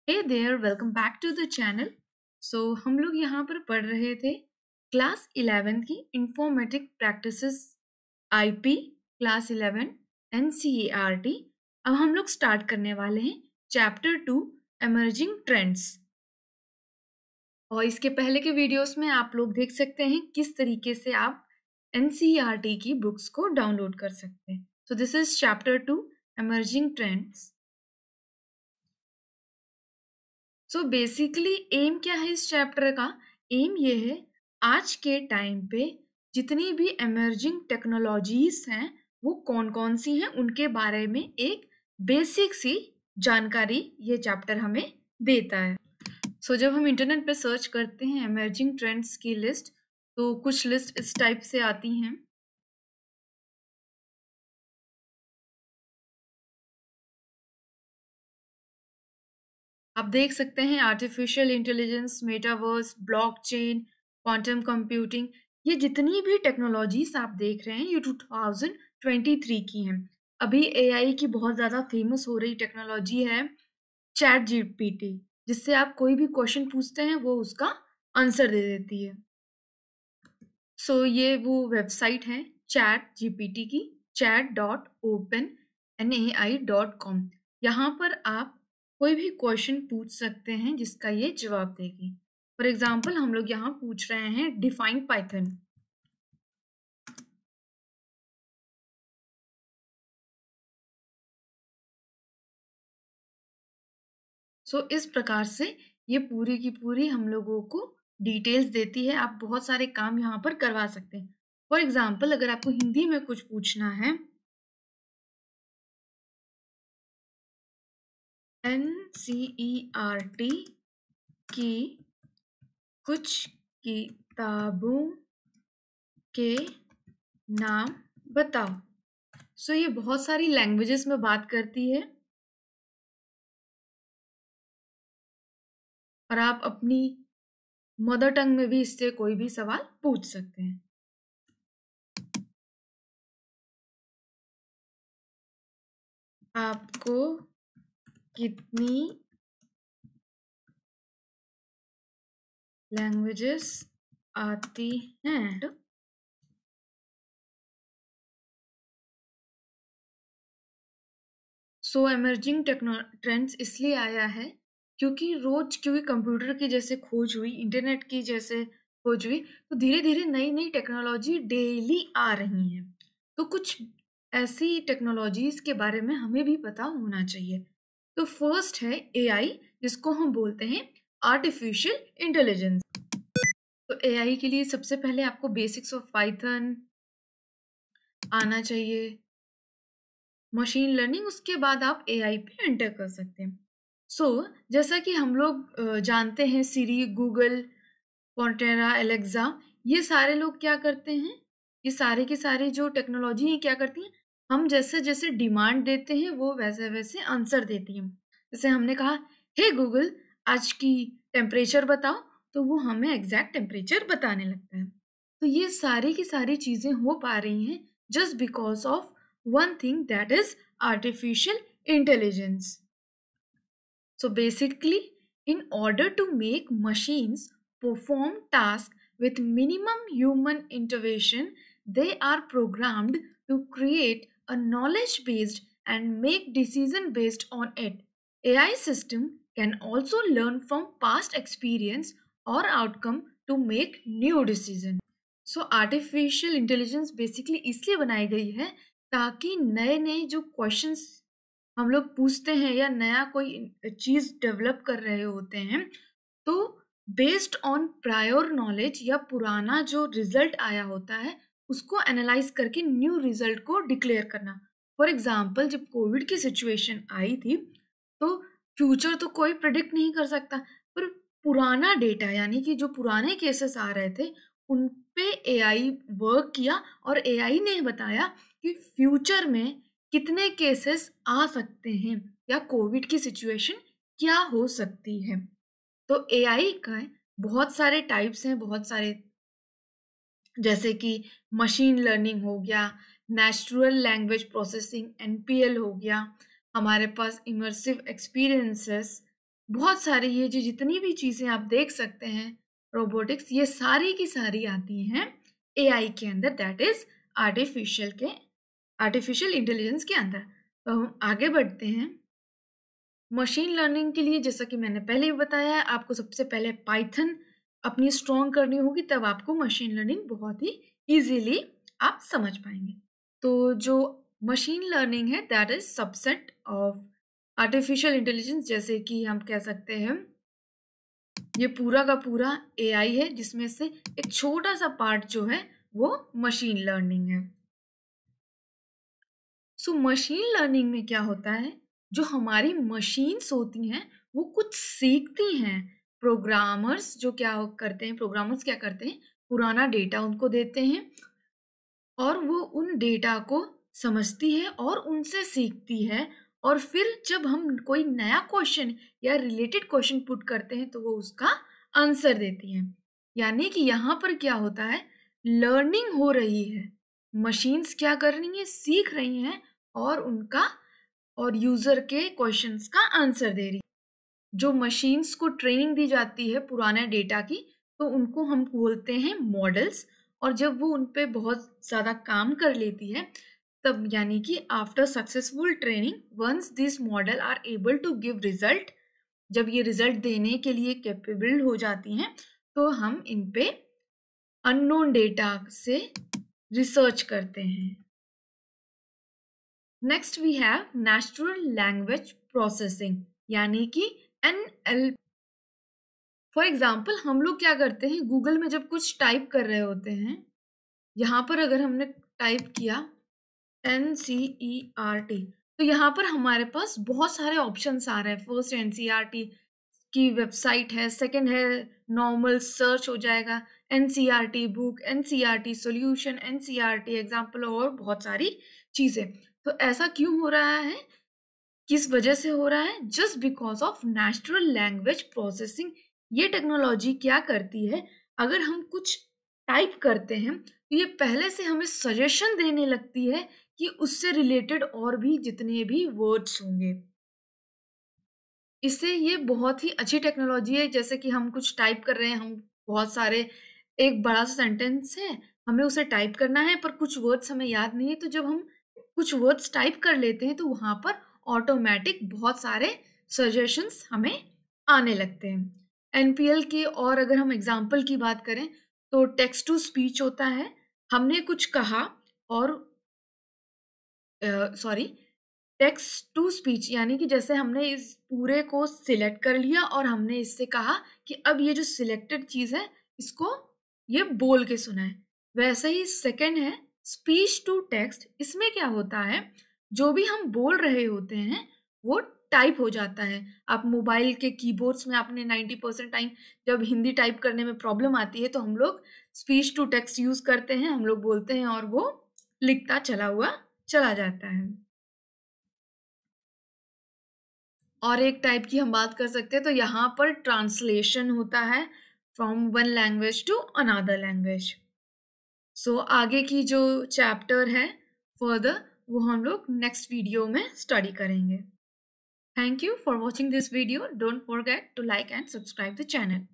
Hey there welcome back to the channel. हम लोग यहाँ पर पढ़ रहे थे क्लास 11 की informatic practices IP class 11 NCERT. अब हम लोग स्टार्ट करने वाले हैं चैप्टर 2 एमर्जिंग ट्रेंड्स। और इसके पहले के वीडियोस में आप लोग देख सकते हैं किस तरीके से आप एनसीईआरटी की बुक्स को डाउनलोड कर सकते हैं। So this is chapter 2 emerging trends. So basically um क्या है इस चैप्टर का? एम ये है आज के टाइम पे जितनी भी एमर्जिंग टेक्नोलॉजीज हैं वो कौन कौन सी हैं उनके बारे में एक बेसिक सी जानकारी ये चैप्टर हमें देता है। जब हम इंटरनेट पे सर्च करते हैं एमर्जिंग ट्रेंड्स की लिस्ट तो कुछ लिस्ट इस टाइप से आती हैं। आप देख सकते हैं artificial intelligence, metaverse, blockchain, quantum computing, ये जितनी भी टेक्नोलॉजीज आप देख रहे हैं ये 2023 की हैं। अभी एआई की बहुत ज़्यादा फेमस हो रही टेक्नोलॉजी है चैट जीपीटी, जिससे आप कोई भी क्वेश्चन पूछते हैं वो उसका आंसर दे देती है। ये वो वेबसाइट है चैट जीपीटी की, chat.openai.com। यहाँ पर आप कोई भी क्वेश्चन पूछ सकते हैं जिसका ये जवाब देगी। फॉर एग्जाम्पल हम लोग यहाँ पूछ रहे हैं डिफाइन पाइथन। इस प्रकार से ये पूरी की पूरी हम लोगों को डिटेल्स देती है। आप बहुत सारे काम यहाँ पर करवा सकते हैं। फॉर एग्जाम्पल अगर आपको हिंदी में कुछ पूछना है, एनसीईआरटी की कुछ किताबों के नाम बताओ। ये बहुत सारी लैंग्वेजेस में बात करती है और आप अपनी मदर टंग में भी इससे कोई भी सवाल पूछ सकते हैं। आपको कितनी लैंग्वेजेस आती हैं? एमर्जिंग ट्रेंड्स इसलिए आया है क्योंकि कंप्यूटर की जैसे खोज हुई, इंटरनेट की जैसे खोज हुई, तो धीरे धीरे नई नई टेक्नोलॉजी डेली आ रही हैं। तो कुछ ऐसी टेक्नोलॉजीज के बारे में हमें भी पता होना चाहिए। तो फर्स्ट है एआई, जिसको हम बोलते हैं आर्टिफिशियल इंटेलिजेंस। तो एआई के लिए सबसे पहले आपको बेसिक्स ऑफ पाइथन आना चाहिए, मशीन लर्निंग, उसके बाद आप एआई पे एंटर कर सकते हैं। जैसा कि हम लोग जानते हैं सिरी, गूगल, कॉर्टेरा, एलेक्सा, ये सारे लोग क्या करते हैं, ये सारे के सारे जो टेक्नोलॉजी है क्या करती हैं, हम जैसे जैसे डिमांड देते हैं वो वैसे वैसे आंसर देती हैं। जैसे हमने कहा हे गूगल आज की टेम्परेचर बताओ, तो वो हमें एग्जैक्ट टेम्परेचर बताने लगता है। तो ये सारी की सारी चीज़ें हो पा रही हैं just because of one thing, that is artificial intelligence. So basically, in order to make machines perform tasks with minimum human intervention, they are programmed to create a knowledge based and make decision based on it. AI system can also learn from past experience or outcome to make new decision. Artificial intelligence basically इसलिए बनाई गई है ताकि नए नए जो questions हम लोग पूछते हैं या नया कोई चीज़ डेवलप कर रहे होते हैं, तो बेस्ड ऑन प्रायर नॉलेज या पुराना जो रिजल्ट आया होता है उसको एनालाइज करके न्यू रिजल्ट को डिक्लेयर करना। फॉर एग्जाम्पल जब कोविड की सिचुएशन आई थी तो फ्यूचर तो कोई प्रिडिक्ट नहीं कर सकता, पर पुराना डेटा यानी कि जो पुराने केसेस आ रहे थे उन पे एआई वर्क किया और एआई ने बताया कि फ्यूचर में कितने केसेस आ सकते हैं या कोविड की सिचुएशन क्या हो सकती है। तो एआई का बहुत सारे टाइप्स हैं, बहुत सारे, जैसे कि मशीन लर्निंग हो गया, नेचुरल लैंग्वेज प्रोसेसिंग एनपीएल हो गया, हमारे पास इमर्सिव एक्सपीरियंसेस, बहुत सारे ये जो जितनी भी चीज़ें आप देख सकते हैं रोबोटिक्स, ये सारी की सारी आती हैं एआई के अंदर, दैट इज़ आर्टिफिशियल इंटेलिजेंस के अंदर। तो हम आगे बढ़ते हैं। मशीन लर्निंग के लिए जैसा कि मैंने पहले ही बताया है, आपको सबसे पहले पाइथन अपनी स्ट्रॉन्ग करनी होगी, तब आपको मशीन लर्निंग बहुत ही ईज़िली आप समझ पाएँगे। तो जो मशीन लर्निंग है that is subset of artificial intelligence, जैसे कि हम कह सकते हैं ये पूरा का पूरा एआई है, जिसमें से एक छोटा-सा पार्ट जो है वो मशीन लर्निंग है। सो मशीन लर्निंग में क्या होता है, जो हमारी मशीन्स होती हैं वो कुछ सीखती हैं। प्रोग्रामर्स क्या करते हैं, पुराना डेटा उनको देते हैं और वो उन डेटा को समझती है और उनसे सीखती है, और फिर जब हम कोई नया क्वेश्चन या रिलेटेड क्वेश्चन पुट करते हैं तो वो उसका आंसर देती है। यानी कि यहाँ पर क्या होता है, लर्निंग हो रही है, मशीन्स क्या कर रही हैं, सीख रही हैं और उनका और यूजर के क्वेश्चंस का आंसर दे रही है। जो मशीन्स को ट्रेनिंग दी जाती है पुराने डेटा की, तो उनको हम बोलते हैं मॉडल्स, और जब वो उन पे बहुत ज़्यादा काम कर लेती है, तब यानी कि after successful training once this model are able to give result, जब ये रिजल्ट देने के लिए कैपेबल हो जाती हैं, तो हम इन पे अननोन डेटा से रिसर्च करते हैं। Next we have natural language processing, यानी कि एनएल। फॉर एग्जाम्पल हम लोग क्या करते हैं, गूगल में जब कुछ टाइप कर रहे होते हैं, यहाँ पर अगर हमने टाइप किया NCERT, तो यहाँ पर हमारे पास बहुत सारे ऑप्शंस आ रहे हैं। फर्स्ट NCERT की वेबसाइट है, सेकंड है नॉर्मल सर्च हो जाएगा, NCERT book, NCERT solution, NCERT example और बहुत सारी चीज़ें। तो ऐसा क्यों हो रहा है, किस वजह से हो रहा है, just because of natural language processing. ये टेक्नोलॉजी क्या करती है, अगर हम कुछ टाइप करते हैं तो ये पहले से हमें सजेशन देने लगती है कि उससे रिलेटेड और भी जितने भी वर्ड्स होंगे। इससे ये बहुत ही अच्छी टेक्नोलॉजी है, जैसे कि हम कुछ टाइप कर रहे हैं, हम बहुत सारे एक बड़ा सा सेंटेंस है, हमें उसे टाइप करना है पर कुछ वर्ड्स हमें याद नहीं है, तो जब हम कुछ वर्ड्स टाइप कर लेते हैं तो वहाँ पर ऑटोमेटिक बहुत सारे सजेशंस हमें आने लगते हैं। एनपीएल की और अगर हम एग्जाम्पल की बात करें तो टेक्स्ट टू स्पीच होता है, हमने कुछ कहा और सॉरी, टेक्स्ट टू स्पीच यानी कि जैसे हमने इस पूरे को सिलेक्ट कर लिया और हमने इससे कहा कि अब ये जो सिलेक्टेड चीज़ है इसको ये बोल के सुनाए। वैसे ही सेकंड है स्पीच टू टेक्स्ट, इसमें क्या होता है, जो भी हम बोल रहे होते हैं वो टाइप हो जाता है। आप मोबाइल के कीबोर्ड्स में आपने 90% टाइम जब हिंदी टाइप करने में प्रॉब्लम आती है तो हम लोग स्पीच टू टेक्स्ट यूज़ करते हैं, हम लोग बोलते हैं और वो लिखता चला हुआ चला जाता है। और एक टाइप की हम बात कर सकते हैं तो यहाँ पर ट्रांसलेशन होता है from one language to another language. So आगे की जो चैप्टर है फर्दर वो हम लोग नेक्स्ट वीडियो में स्टडी करेंगे। Thank you for watching this video. Don't forget to like and subscribe the channel.